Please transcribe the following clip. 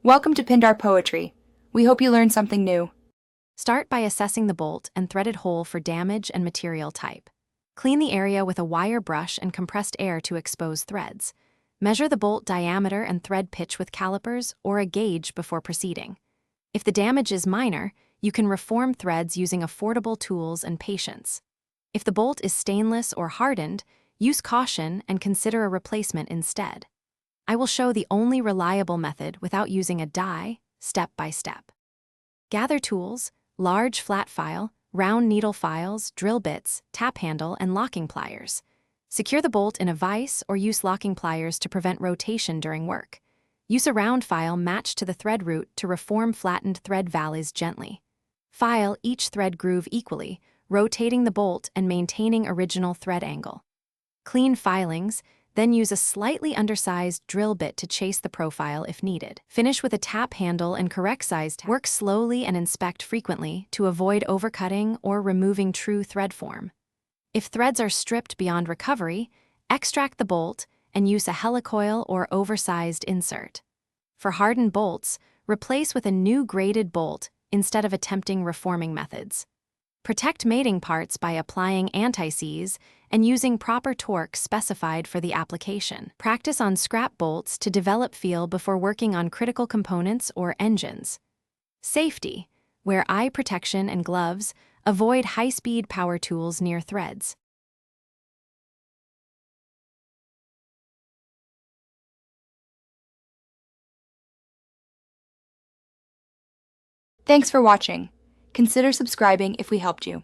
Welcome to Pindar Poetry. We hope you learned something new. Start by assessing the bolt and threaded hole for damage and material type. Clean the area with a wire brush and compressed air to expose threads. Measure the bolt diameter and thread pitch with calipers or a gauge before proceeding. If the damage is minor, you can reform threads using affordable tools and patience. If the bolt is stainless or hardened, use caution and consider a replacement instead. I will show the only reliable method without using a die, step by step. Gather tools, large flat file, round needle files, drill bits, tap handle, and locking pliers. Secure the bolt in a vise or use locking pliers to prevent rotation during work. Use a round file matched to the thread root to reform flattened thread valleys gently. File each thread groove equally, rotating the bolt and maintaining original thread angle. Clean filings, then use a slightly undersized drill bit to chase the profile if needed. Finish with a tap handle and correct size tap. Work slowly and inspect frequently to avoid overcutting or removing true thread form. If threads are stripped beyond recovery, extract the bolt and use a helicoil or oversized insert. For hardened bolts, replace with a new graded bolt instead of attempting reforming methods. Protect mating parts by applying anti-seize and using proper torque specified for the application. Practice on scrap bolts to develop feel before working on critical components or engines. Safety. Wear eye protection and gloves. Avoid high-speed power tools near threads. Thanks for watching. Consider subscribing if we helped you.